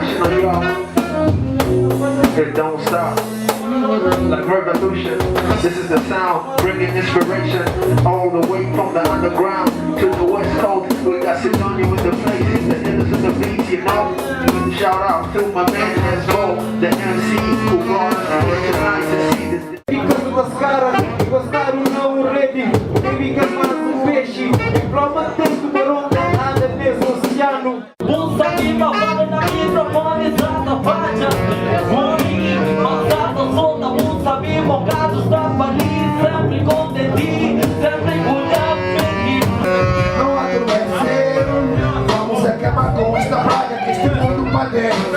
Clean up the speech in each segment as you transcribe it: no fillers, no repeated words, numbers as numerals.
international, y'all. It don't stop. Like revolution, this is the sound, bringing inspiration all the way from the underground to the west coast. We got Sidonia with the place, the illest of the beats, you know. Shout out to my man Hasbo, the MC who brought us here tonight to see this. Because gostaram não ready, amigas mas o peixe, diploma tem tubarão, nada nesse oceano. Bolsa de cavalo na microfonizada, faixa, passada, solta, bolsa, mocados da Paris, sempre contente, sempre cuidado, feliz. Não adormecer, vamos acabar com esta praga que este mundo padece.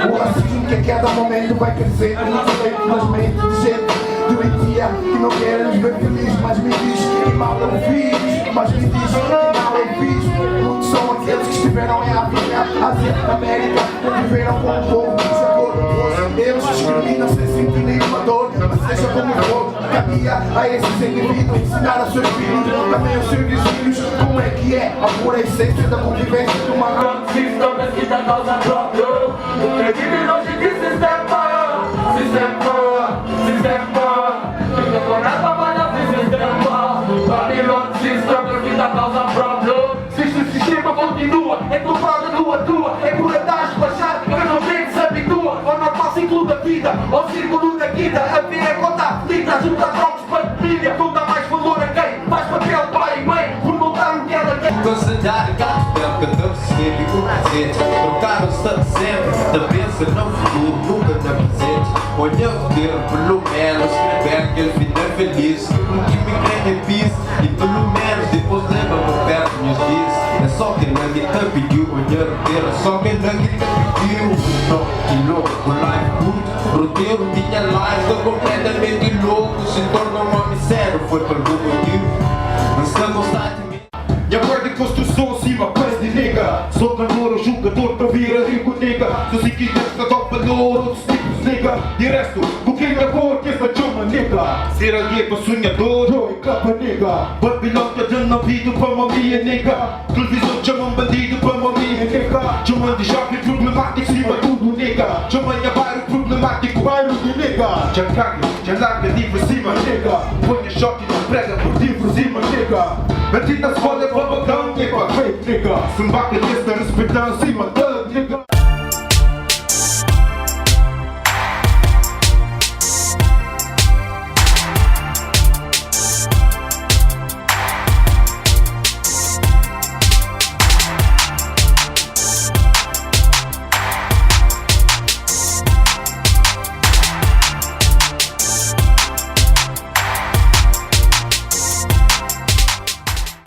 O racismo que a cada momento vai crescer, infelizmente dizer doentia que não querem nos ver felizes, mas me diz que mal eu fiz, mas me diz que mal eu fiz. Muitos são aqueles que estiveram em África, Ásia, América, viveram com o povo desacordo. Eles discriminam sem sentir nenhuma dor, mas seja como for, cabia a esses indivíduos ensinar a seus filhos, também aos seus vizinhos, como é que é a pura essência da convivência de uma Sistema que dá causa própria, o criminoso de sistema, fica com a palavra de sistema, Babilônia, sistema que dá causa própria. Se o sistema continua, é culpada tua, é por andares baixar, que não tem que se habitua, ao normal ciclo da vida, ao círculo da guida, a ver é conta aflita, junta trocos para família, não dá mais valor a quem faz papel pai e mãe, por não dar o que ela quer. Considerar gato pelo que não se teve o presente, trocar o estado sempre, da pensa no futuro, nunca na presente. Olhando ter pelo menos, escrever que ele fica feliz, o que me crê é pis, e pelo menos depois leva-me perto meus dias. É só que ninguém te pediu, olhar ter, é só que ninguém te pediu. Não, que louco, o life good, roteiro tinha live, tô completamente louco, se torna um homem sério, foi por algum motivo. Mas se não gostar de mim. E agora de construção acima, coisa de nega. Sou cantor, jogador para vir a rico nega. Se assim quiseres que topa valor, outros tipos nega. De resto, o que é cor que esta chama nega. Ser alguém para sonhador, ou em capa nega. Babilão que dando ouvido para uma minha nega. Televisão chamam bandido para uma minha nega. Chamam de jovem problemático, cima tudo nega. Chamam de bairro problemático, bairro de nega. Já caga, já larga de por cima nega. Põe choque na prega por de por cima nega. Meti na escola para bacão, nega, fake nega. Se me bate nesta respeitar acima da nega.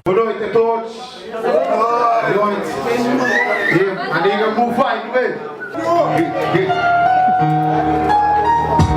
Boa noite a todos. Boa noite. A nega move vai, não é?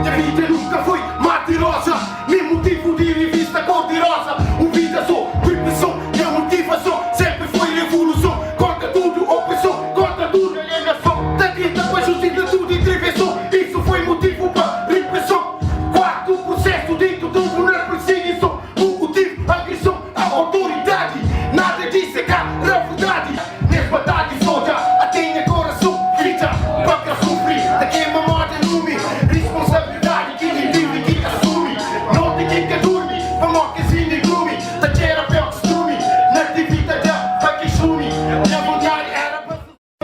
Minha vida nunca foi mentirosa, nem motivo de revista cor-de-rosa. O vida só, repressão, minha motivação sempre foi revolução. Contra tudo, opressão, contra tudo, alienação. Da grita com a justiça, tudo intervenção. Isso foi motivo para repressão. Quarto processo dentro do vulnerável perseguição. O motivo, agressão, a autoridade. Nada disso é cá, na verdade. Nesse batalha solta, até coração grita. Para sofrer, daqui é uma morte lume. Responsabilidade que lhe vive e que assume. Não tem que dorme, para morte assim de glume. Da terra pelo costume, na atividade para que chume. Minha vontade era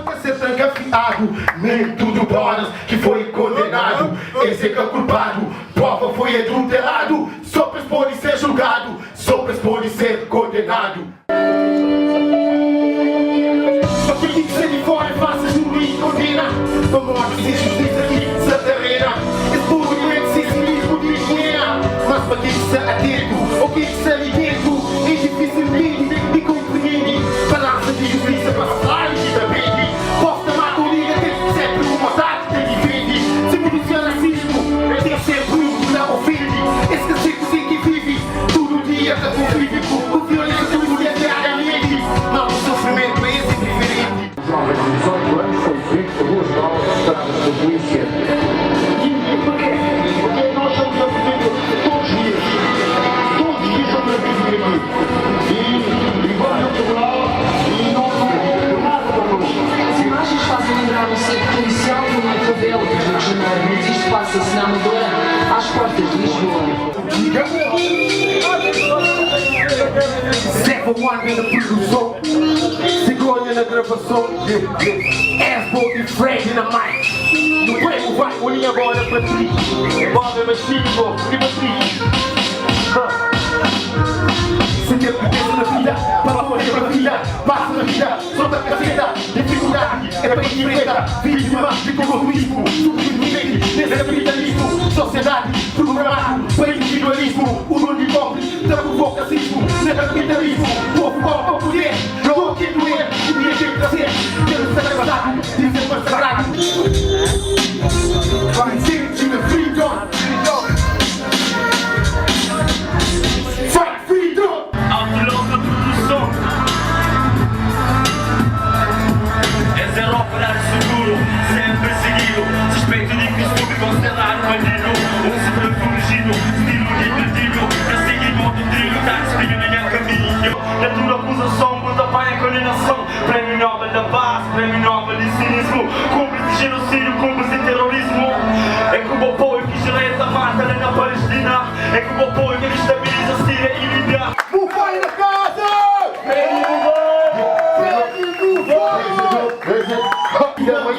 para ser trancafiado. Nem tudo horas que foi condenado. Esse é que é culpado, prova foi adulterado. Só para expor e ser julgado, só para expor e ser condenado. Só que que ser de fora é fácil, júri e condena. Para morte sem justiça aqui se terrena. Esse movimento sem cinismo de higiene. Mas para que se atento, ou que se ali dentro, é dificilmente me compreende. Palavra de justiça para falar e de depende. Posso amar com liga, tem sempre uma tática que defende. Se me dizer racismo, tem sempre um que não ofende. Esse cacique tem que vive, todo dia está convive com violência mulher diariamente. Não, o sofrimento é esse diferente. Jovem de 18 anos foi feito por duas balas estradas da polícia. E porquê? Porque nós somos a polícia todos os dias. Todos os dias somos a Vila, Rio de Janeiro, mas isto passa-se na Amadora, às portas de Lisboa. Zé One na produção, Cegonha na gravação, Asbo e Fred na mic. No prêmio vai, olhinha agora para ti. Bob é chico, prima tri. Se tem preguiça na vida, para correr para a vida, passa na vida, solta a caceta, dificuldade, é para quem enfrenta, vítima de conformismo, substituinte, nesse capitalismo, sociedade, programado, para individualismo, o dono de golpe, da provocacismo, nesse capitalismo, povo golpe ao poder, não o que doer, o dia tem que trazer, ter o sagrado, dizer para sagrado. Vai ser de freedom. Autolonga produção. É zero operário seguro, sempre seguido. Suspeito de que estudo considerado bandido. Um fugido, estilo divertido. Eu segui modo trilho, tá espinho na minha caminho. Na tua acusação, muda pai a condenação. Prêmio Nobel da Paz, Prêmio Nobel de Cinismo. Cúmplice de genocídio, cúmplice de terrorismo. É como o apoio que Israel mata na Palestina. É como o apoio que estabiliza a Síria e Líbia. Vai na casa!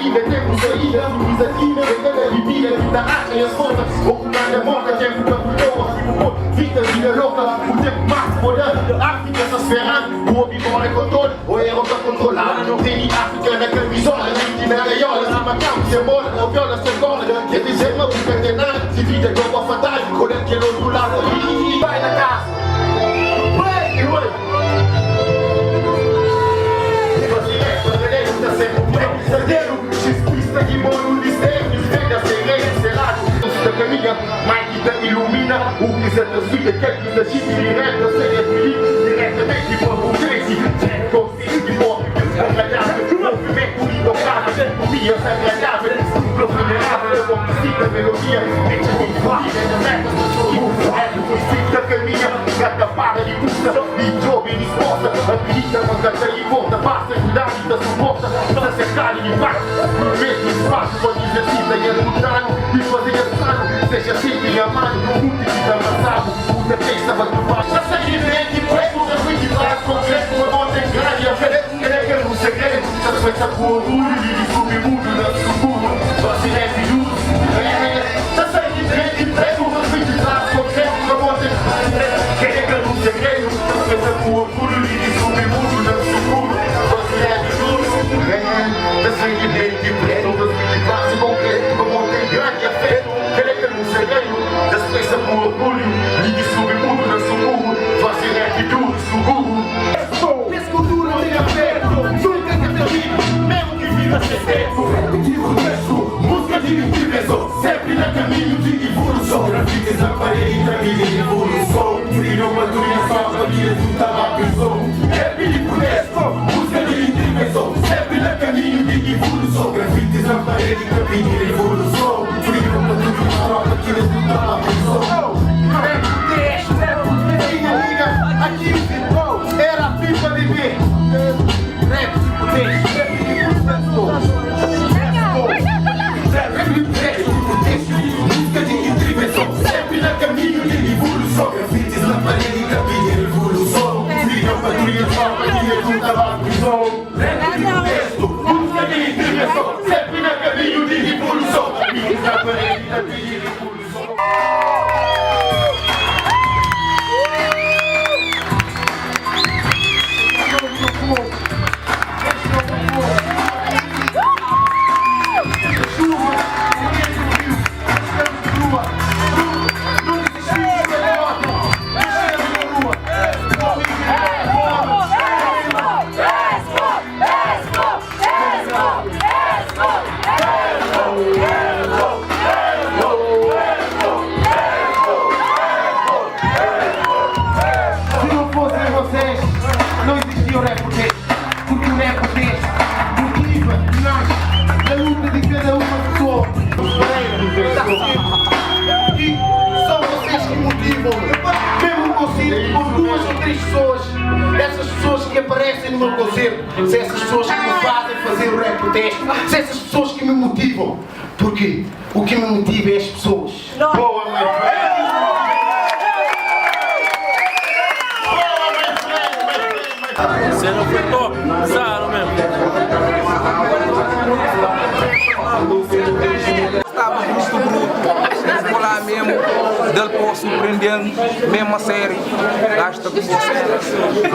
Ainda temos saída, civilizativa, vegana, bebida, vida acha e as contas. Oculada, morta, tempo da pessoa, vida, vida louca, o tempo mais moderno. África, essas ferrando, o obimor é controle, o erro tá controlado. Não tem África na camisola, nem na gaiola, se macão, se mola, ou viola, se cola. Quer dizer, não fica de nada, se vida é igual a fatal, colher que não do lado, e vai na casa. X-pista de moro de estremes, venda sereno, selado. Da caminha, mais que te ilumina. O que se transmite, quer que se chime direta, seria feliz, diretamente para o cresce. Consciente, morre, agradável, movimento intocável, comia agradável, vulnerável, complica, melodia, mente muito meta, da caminha, gata para de puta, e jovem disposta, habilita, mangata e volta, passa a cuidar da suporta, se acercar e impacta, no mesmo espaço, quando exercita e é lutado, e fazer assado, seja sempre em amado, muito que está avançado, puta pensa, do baixo, já sai de frente, prego, da frente, traz, concreto, uma nota em grande, a fé, querer um segredo, satisfeita por orgulho, e submundo, não submundo, vacina é filho, já sai de frente, prego, da frente, traz, concreto, uma nota em grande, querer um segredo, satisfeita por orgulho, e submundo, não submundo, vacina é filho, já sai de frente, prego, da frente, traz, concreto, uma nota em grande, a fé, querer um segredo, satisfeita por orgulho, e submundo, não submundo, vacina é filho, submundo. Escultura de afeto, nunca caminho, mesmo que viva ser seco. Digo texto, música de multiverso, sempre no caminho de evolução. Grafites na parede, caminho de evolução. Brilho, madura, só família, tu tá na prisão. É perigo texto, música de multiverso, sempre no caminho de evolução. Grafites na parede, caminho de evolução. Brilho, madura, só família, tu tá na prisão. É texto, liga, aqui ficou, era pipa de ver. Música de intervenção, sempre no caminho de evolução. Grafites na parede, caminho de evolução. Filha, patrulha, só família, tu tá na prisão. Texto, música de intervenção, sempre no caminho de evolução. Grafites na parede, caminho de evolução. E são vocês que motivam. Mesmo um concerto com 2 ou 3 pessoas, essas pessoas que aparecem no meu concerto, são essas pessoas que me fazem fazer o rap protesto, são essas pessoas que me motivam. Porque o que me motiva é as pessoas. Boa, my friend! Você não foi top, sabe mesmo? Estava muito bruto, vou lá mesmo, dele pode surpreender, mesmo a série, gasta com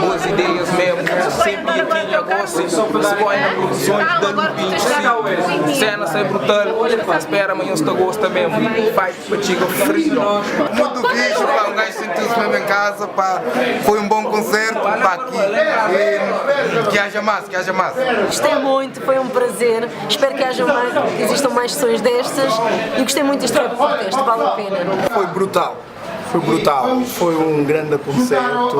boas ideias mesmo, sempre aqui em negócio, se vai na produções da Lubin, cena sai brutal, espera amanhã se gosta mesmo, vai para Chico Freedom. Muito bicho, pá, um gajo sentiu-se mesmo em casa, pá, foi um bom concerto, pá, aqui, e que haja mais, que haja mais. Gostei muito, foi um prazer, espero que existam mais sessões destas e gostei muito deste podcast, vale a pena. Foi brutal. Foi um grande concerto,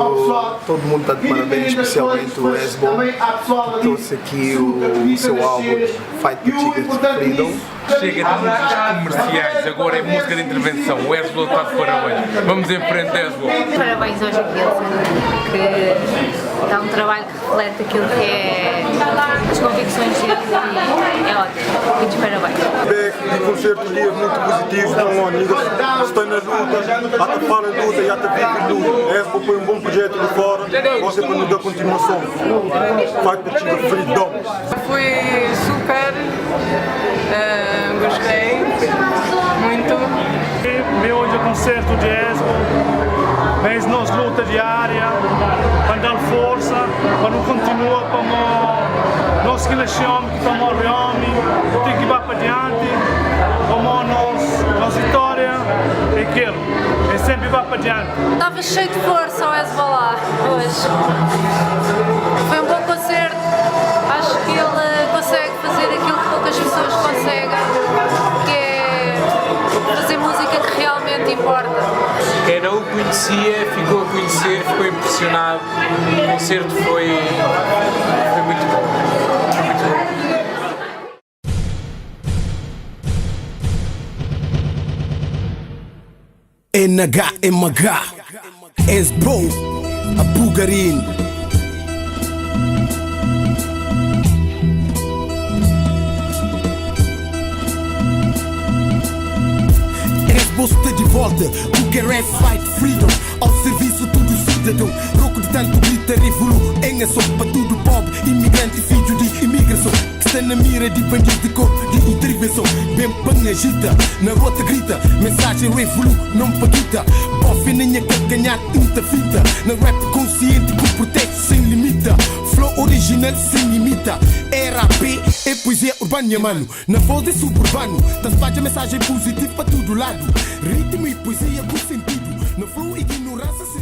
todo mundo está de parabéns, especialmente o Esbo, que trouxe aqui o seu álbum Fight the Chicken Freedom. Chega de músicas comerciais, agora é música de intervenção. O Esbo está de parabéns. Vamos em frente, Esbo. Parabéns hoje aqui, que dá um trabalho que reflete aquilo que é as convicções dele e é ótimo. Muitos parabéns. O concerto ali é muito positivo, então amigas, estou na luta, até fora a luta e até vive luta. Esbo foi um bom projeto de fora, você para nos dar continuação. Fight the Chicken Freedom. Foi super, gostei muito. Meu hoje é concerto de Esbo, mas nós luta diária, para dar força, para não continuar como nós que nascemos, que estamos homens, tem que ir para adiante, como nossa vitória é aquilo, é sempre ir para adiante. Estava cheio de força o Esbo lá hoje. Foi um bom concerto, acho que ele consegue fazer aquilo que poucas pessoas conseguem, que é fazer música que realmente importa. Quem não o conhecia ficou a conhecer, ficou impressionado. O concerto foi muito bom. NHMH, Esbo, a Bugarin. Esbo está de volta, Bugar é Fight Freedom, ao serviço de todo cidadão. Roco de tanto grita, revolu, em a sopa, tudo pobre, imigrante e filho de imigração. Está na mira de bandido de corpo de intervenção. Bem bem agita, na rota grita, mensagem revolu, não paguita. Bofe nem a ganhar muita fita. Na rap consciente que protege sem limita. Flow original sem imita. RAP é poesia urbana, mano. Na voz de suburbano, transpade a mensagem positiva para todo lado. Ritmo e poesia com sentido. No flow ignorância sem